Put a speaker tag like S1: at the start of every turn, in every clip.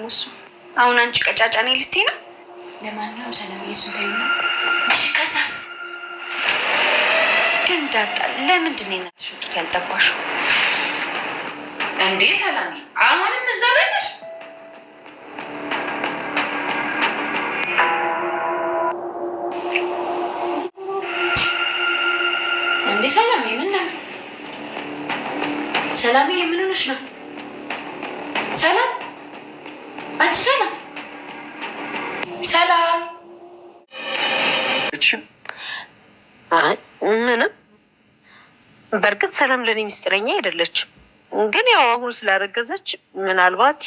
S1: ደግሞ እሱ አሁን አንቺ ቀጫጫ ነኝ ልትይ ነው?
S2: ለማንኛውም ሰላም እሱ ታዩና እሺ ከዛስ
S1: ግን ዳጣ ለምንድን ነው እናትሽ ጡት ያልጠባሽው
S2: እንዴ? ሰላም አሁንም እዛ ላይ ነሽ? እንዴ ሰላም ምን ነው? ሰላም ምን ሆነሽ ነው? ሰላም አንቺ ሰላም ሰላም
S3: እቺ ምንም በርግጥ ሰላም ለኔ ሚስጥረኛ አይደለችም። ግን ያው አሁን ስላረገዘች ምናልባት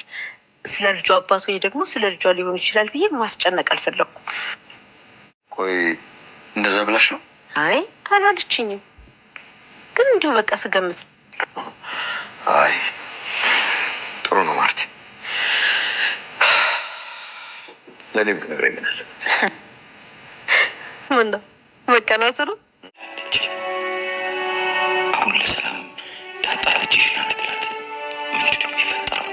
S3: ስለ ልጇ አባት ወይ ደግሞ ስለ ልጇ ሊሆን ይችላል ብዬ ማስጨነቅ አልፈለኩም።
S4: ቆይ እንደዛ ብላሽ ነው?
S3: አይ አላለችኝም፣ ግን እንዲሁ በቃ ስገምት።
S4: አይ ጥሩ ነው ማርቲ። ለኔ ብትነግረኝ ምን አለበት?
S3: ምን ነው መቀናቱ ነው?
S4: አሁን ለሰላም ዳጣ ልጅሽ ናት ብላት ምንድን ነው የሚፈጠረው?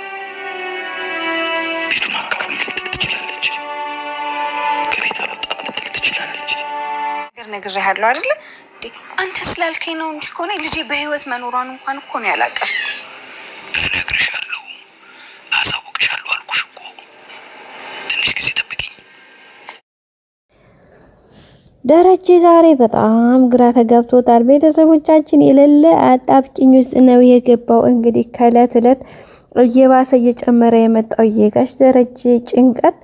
S4: ቤቱን አካፍሎ ልትል ትችላለች። ከቤት አልወጣም ልትል ትችላለች።
S1: ነግሬሃለሁ አይደለ? አንተ ስላልከኝ ነው እንጂ ከሆነ ልጄ በህይወት መኖሯን እንኳን እኮ ነው ያላቀም።
S4: እነግርሻለሁ፣ አሳውቅሻለሁ አልኩሽ እኮ። ትንሽ ጊዜ ጠብቂኝ።
S5: ደረጀ ዛሬ በጣም ግራ ተጋብቶታል። ቤተሰቦቻችን የሌለ አጣብቂኝ ውስጥ ነው የገባው። እንግዲህ ከእለት እለት እየባሰ እየጨመረ የመጣው የጋሽ ደረጀ ጭንቀት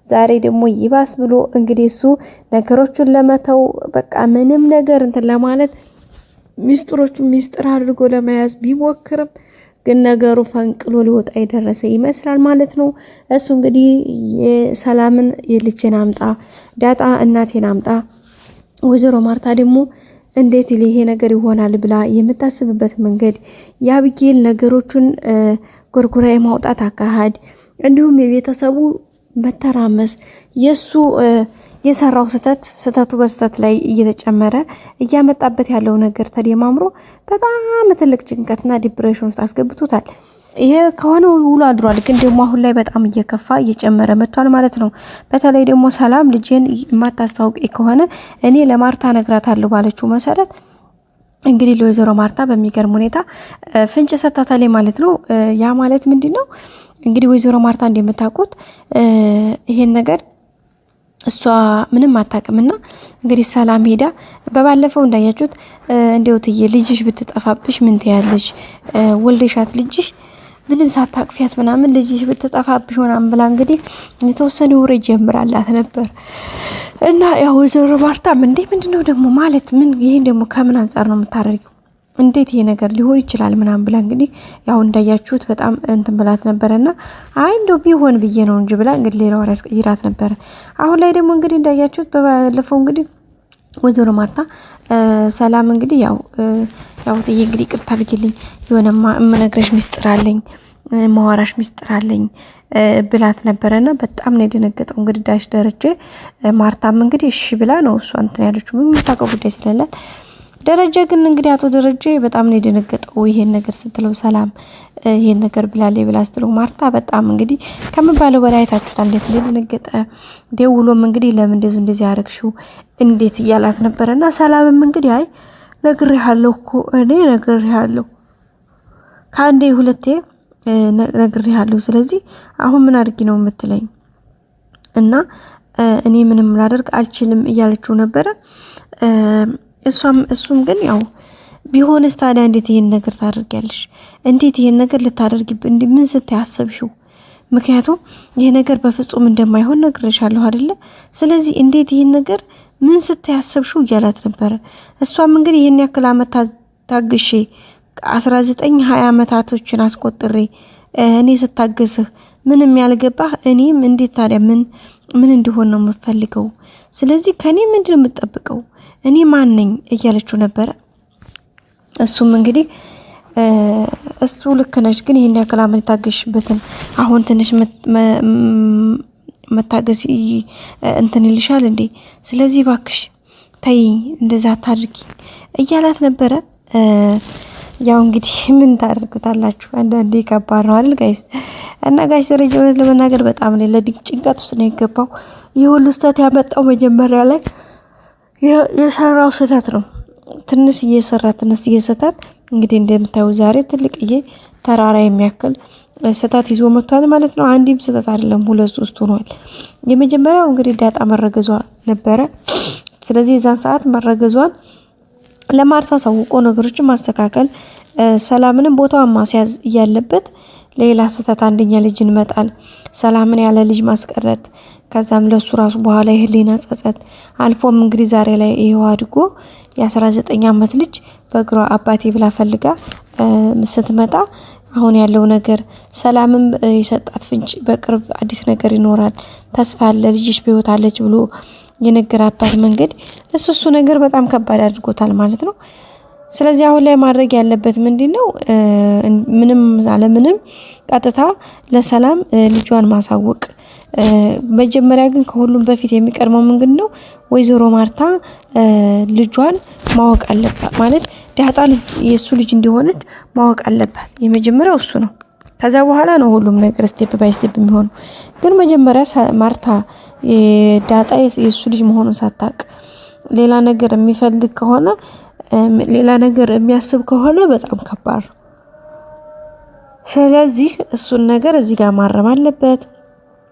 S5: ዛሬ ደግሞ ይባስ ብሎ እንግዲህ እሱ ነገሮቹን ለመተው በቃ ምንም ነገር እንትን ለማለት ሚስጥሮቹን ሚስጥር አድርጎ ለመያዝ ቢሞክርም ግን ነገሩ ፈንቅሎ ሊወጣ የደረሰ ይመስላል ማለት ነው። እሱ እንግዲህ የሰላምን የልጅን አምጣ ዳጣ እናቴን አምጣ፣ ወይዘሮ ማርታ ደግሞ እንዴት ይሄ ነገር ይሆናል ብላ የምታስብበት መንገድ ያብጌል ነገሮቹን ጎርጎራ የማውጣት አካሄድ እንዲሁም የቤተሰቡ መተራመስ የሱ የሰራው ስተቱ በስተት ላይ እየተጨመረ እያመጣበት ያለው ነገር ተደማምሮ በጣም ትልቅ ጭንቀትና ዲፕሬሽን ውስጥ አስገብቶታል። ይሄ ከሆነ ውሎ አድሯል፣ ግን ደግሞ አሁን ላይ በጣም እየከፋ እየጨመረ መጥቷል ማለት ነው። በተለይ ደግሞ ሰላም ልጄን የማታስታውቂ ከሆነ እኔ ለማርታ ነግራታለሁ ባለችው መሰረት እንግዲህ ለወይዘሮ ማርታ በሚገርም ሁኔታ ፍንጭ ሰጣታለች ማለት ነው። ያ ማለት ምንድነው? እንግዲህ ወይዘሮ ማርታ እንደምታውቁት ይሄን ነገር እሷ ምንም አታውቅምና እንግዲህ ሰላም ሄዳ በባለፈው እንዳያችሁት እንደው ትዬ ልጅሽ ብትጠፋብሽ ምን ትያለሽ? ወልደሻት ልጅሽ ምንም ሳታቅፊያት ምናምን ልጅሽ ብትጠፋብሽ ምናምን ብላ እንግዲህ የተወሰነ ወሬ ጀምራላት ነበር። እና ያው ወይዘሮ ማርታም ምንድነው ደግሞ ማለት ምን ይሄን ደግሞ ከምን አንፃር ነው የምታደርጊው? እንዴት ይሄ ነገር ሊሆን ይችላል ምናምን ብላ እንግዲህ ያው እንዳያችሁት በጣም እንትን ብላት ነበርና አይ እንደው ቢሆን ብዬ ነው እንጂ ብላ እንግዲህ ሌላ ወሬ አስቀይራት ነበር። አሁን ላይ ደግሞ እንግዲህ እንዳያችሁት በባለፈው እንግዲህ ወይዘሮ ማርታ ሰላም እንግዲህ ያው ጥዬ እንግዲህ ይቅርታ አድርጊልኝ የሆነ የምነግርሽ ሚስጥር አለኝ ማዋራሽ ሚስጥር አለኝ ብላት ነበርና በጣም ነው የደነገጠው። እንግዲህ ዳሽ ደረጀ ማርታም እንግዲህ እሺ ብላ ነው እሷ እንትን ያለችው ምን የምታውቀው ጉዳይ ስለሌላት። ደረጀ ግን እንግዲህ አቶ ደረጀ በጣም ነው የደነገጠው ይሄን ነገር ስትለው ሰላም ይሄን ነገር ብላለች ብላ ስትለው ማርታ በጣም እንግዲህ ከመባለው በላይ ታችሁታ እንዴት እንደደነገጠ ደውሎም እንግዲህ ለምን እንደዚህ ያረግሽው እንዴት እያላት ነበርና ሰላምም እንግዲህ አይ ነግሬሃለሁ እኮ እኔ ነግሬሃለሁ ካንዴ ሁለቴ ነግሬሃለሁ፣ ስለዚህ አሁን ምን አድርጊ ነው የምትለኝ? እና እኔ ምንም ላደርግ አልችልም እያለችው ነበረ። እሱም ግን ያው ቢሆንስ ታዲያ እንዴት ይሄን ነገር ታደርጊያለሽ? እንዴት ይሄን ነገር ልታደርጊ ምን ስታያሰብሽው? ምክንያቱም ይሄ ነገር በፍጹም እንደማይሆን ነግሬሻለሁ አይደለ? ስለዚህ እንዴት ይሄን ነገር ምን ስታያሰብሽው እያላት ነበረ። እሷም እንግዲህ ይሄን ያክል አመት ታግሼ 19-20 አመታቶችን አስቆጥሬ እኔ ስታገስህ ምንም ያልገባህ እኔም እንዴት ታዲያ ምን እንዲሆን ነው የምፈልገው? ስለዚህ ከኔ ምንድነው የምትጠብቀው? እኔ ማን ነኝ እያለችው ነበረ። እሱም እንግዲህ እሱ ልክ ነች፣ ግን ይሄን ያክል አመት ታገሽበትን አሁን ትንሽ መታገስ እንትን ይልሻል እንዴ? ስለዚህ ባክሽ ተይ እንደዛ አታድርጊ እያላት ነበረ። ያው እንግዲህ ምን ታደርጉታላችሁ? አንዳንዴ ከባድ ነው አይደል ጋይስ? እና ጋሽ ደረጀ እውነት ለመናገር በጣም ነው ለድንቅ ጭንቀት ውስጥ ነው የገባው። ይህ ሁሉ ስህተት ያመጣው መጀመሪያ ላይ የሰራው ስህተት ነው። ትንሽ እየሰራት እንግዲህ እንደምታዩ ዛሬ ትልቅዬ ተራራ የሚያክል ስህተት ይዞ መጥቷል ማለት ነው። አንድም ስህተት አይደለም 2-3 ሆኗል። የመጀመሪያው እንግዲህ ዳጣ መረገዟ ነበረ። ስለዚህ የዛን ሰዓት መረገዟን ለማርታ ሳውቆ ነገሮችን ማስተካከል ሰላምንም ቦታዋን ማስያዝ እያለበት ሌላ ስህተት አንደኛ ልጅን መጣል፣ ሰላምን ያለ ልጅ ማስቀረት፣ ከዛም ለሱ ራሱ በኋላ የህሊና ጸጸት አልፎም እንግዲህ ዛሬ ላይ ይሄው አድጎ የ19 ዓመት ልጅ በእግሯ አባቴ ብላ ፈልጋ ስትመጣ አሁን ያለው ነገር ሰላምም የሰጣት ፍንጭ በቅርብ አዲስ ነገር ይኖራል፣ ተስፋ አለ፣ ልጅሽ በህይወት አለች ብሎ የነገራባት መንገድ እሱ ነገር በጣም ከባድ አድርጎታል ማለት ነው። ስለዚህ አሁን ላይ ማድረግ ያለበት ምንድነው? ምንም አለምንም ቀጥታ ለሰላም ልጇን ማሳወቅ። መጀመሪያ ግን ከሁሉም በፊት የሚቀርመው ምንድነው? ወይዘሮ ማርታ ልጇን ማወቅ አለባት ማለት ዳጣ የሱ ልጅ እንደሆነች ማወቅ አለባት። የመጀመሪያው እሱ ነው። ከዛ በኋላ ነው ሁሉም ነገር ስቴፕ ባይ ስቴፕ የሚሆነው። ግን መጀመሪያ ማርታ ዳጣ የሱ ልጅ መሆኑን ሳታቅ ሌላ ነገር የሚፈልግ ከሆነ ሌላ ነገር የሚያስብ ከሆነ በጣም ከባድ ነው። ስለዚህ እሱን ነገር እዚህ ጋር ማረም አለበት።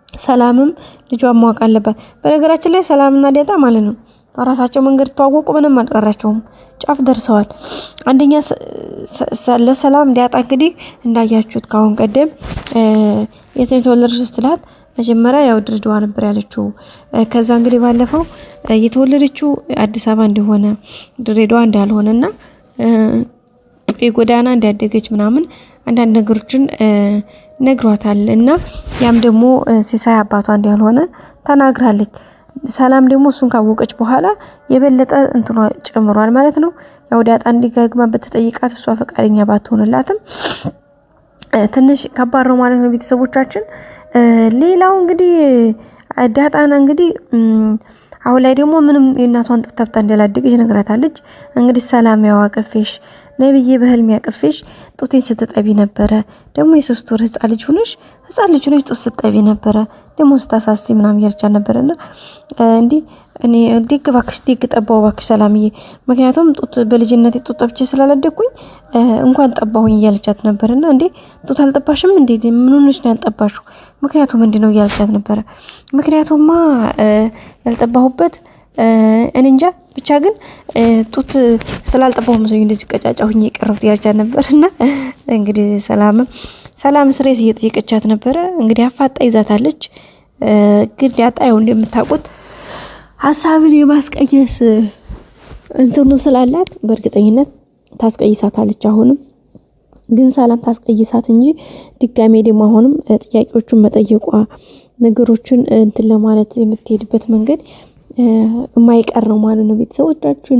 S5: ሰላምም ልጇን ማወቅ አለባት። በነገራችን ላይ ሰላምና ዳጣ ማለት ነው ራሳቸው መንገድ ተዋወቁ፣ ምንም አልቀራቸውም፣ ጫፍ ደርሰዋል። አንደኛ ለሰላም ዳጣ እንግዲህ እንዳያችሁት ካሁን ቀደም የተወለደች ስትላት መጀመሪያ ያው ድሬዳዋ ነበር ያለችው። ከዛ እንግዲህ ባለፈው የተወለደችው አዲስ አበባ እንደሆነ ድሬዳዋ እንዳልሆነና የጎዳና እንዳደገች ምናምን አንዳንድ ነገሮችን ነግሯታል። እና ያም ደግሞ ሲሳይ አባቷ እንዳልሆነ ተናግራለች። ሰላም ደግሞ እሱን ካወቀች በኋላ የበለጠ እንትኗ ጨምሯል ማለት ነው። ያው ዳጣ እንዲጋግማ በተጠይቃት እሷ ፈቃደኛ ባትሆንላትም ትንሽ ከባድ ነው ማለት ነው ቤተሰቦቻችን። ሌላው እንግዲህ ዳጣና እንግዲህ አሁን ላይ ደግሞ ምንም የእናቷን ጥብጣብጣ እንዳላደገች ነግራታለች። እንግዲህ ሰላም ያዋቀፈሽ ነብዬ በህልም ያቀፈሽ ጡቴን ስትጠቢ ነበረ። ደግሞ የ3 ወር ህፃን ልጅ ሆነሽ ጡት ስትጠቢ ነበረ። ደግሞ ስታሳሲ ምናምን ያልቻ ነበርና እንዴ እኔ ዲግ ባክሽ ዲግ ጠባው ባክሽ ሰላምዬ፣ ምክንያቱም ጡት በልጅነቴ ጡት ጠብቼ ስላላደግኩኝ እንኳን ጠባሁኝ እያለቻት ነበርና እንዴ ጡት አልጠባሽም እንዴ ምን ሆነሽ ነው ያልጠባሽው? ምክንያቱም ምንድነው እያለቻት ነበረ። ምክንያቱማ ያልጠባሁበት እኔ እንጃ ብቻ ግን ጡት ስላልጠባሁ መስሎኝ እንደዚህ ቀጫጫሁኝ የቀረብት ያልቻት ነበርና እንግዲህ ሰላም ስሬስ እየጠየቀቻት ነበረ። እንግዲህ አፋጣ ይዛታለች። ግን ዳጣ ያው እንደምታውቁት ሀሳብን የማስቀየስ እንትኑ ስላላት በእርግጠኝነት ታስቀይሳታለች። አሁንም ግን ሰላም ታስቀይሳት እንጂ ድጋሜ ደግሞ አሁንም ጥያቄዎቹን መጠየቋ ነገሮችን እንትን ለማለት የምትሄድበት መንገድ የማይቀር ነው ማለት ነው። ቤተሰቦቻችን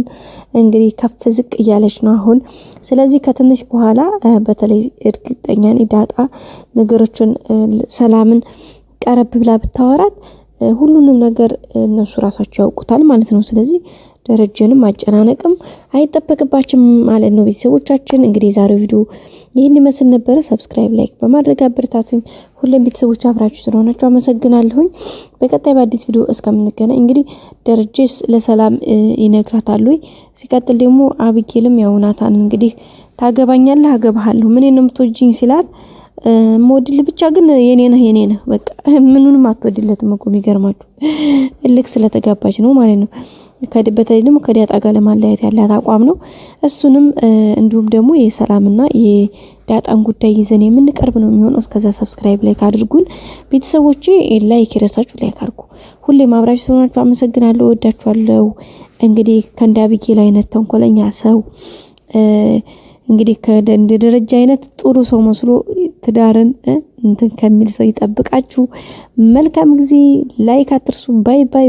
S5: እንግዲህ ከፍ ዝቅ እያለች ነው አሁን። ስለዚህ ከትንሽ በኋላ በተለይ እርግጠኛ ነኝ ዳጣ ነገሮችን ሰላምን ቀረብ ብላ ብታወራት ሁሉንም ነገር እነሱ ራሳቸው ያውቁታል ማለት ነው። ስለዚህ ደረጀንም ማጨናነቅም አይጠበቅባችም ማለት ነው። ቤተሰቦቻችን እንግዲህ የዛሬው ቪዲዮ ይህን ይመስል ነበረ። ሰብስክራይብ፣ ላይክ በማድረግ አበረታቱኝ። ሁሉም ቤተሰቦች አብራችሁ ስለሆናችሁ አመሰግናለሁኝ። በቀጣይ በአዲስ ቪዲዮ እስከምንገናኝ እንግዲህ ደረጀስ ለሰላም ይነግራታል። ሲቀጥል ደግሞ አብጌልም ያው ናታን እንግዲህ ታገባኛለህ፣ አገባሃለሁ፣ ምን ነው የምትወጂኝ ሲላት ሞድል ብቻ ግን የኔ ነህ በቃ ምኑንም አትወድለትም እኮ የሚገርማችሁ እልክ ስለተጋባች ነው ማለት ነው። በተለይ ደግሞ ከዳጣ ጋር ለማለያየት ያላት አቋም ነው። እሱንም እንዲሁም ደግሞ የሰላምና የዳጣን ጉዳይ ይዘን የምንቀርብ ነው የሚሆነው። እስከዛ ሰብስክራይብ ላይክ አድርጉን ቤተሰቦቼ። ላይክ ይረሳችሁ፣ ላይክ አድርጉ። ሁሌም አብራችሁ ስለሆናችሁ አመሰግናለሁ፣ ወዳችኋለሁ። እንግዲህ ከእንዳብጌል አይነት ተንኮለኛ ሰው እንግዲህ ከደንድ ደረጃ አይነት ጥሩ ሰው መስሎ ትዳርን እንትን ከሚል ሰው ይጠብቃችሁ። መልካም ጊዜ። ላይክ አትርሱ። ባይ ባይ።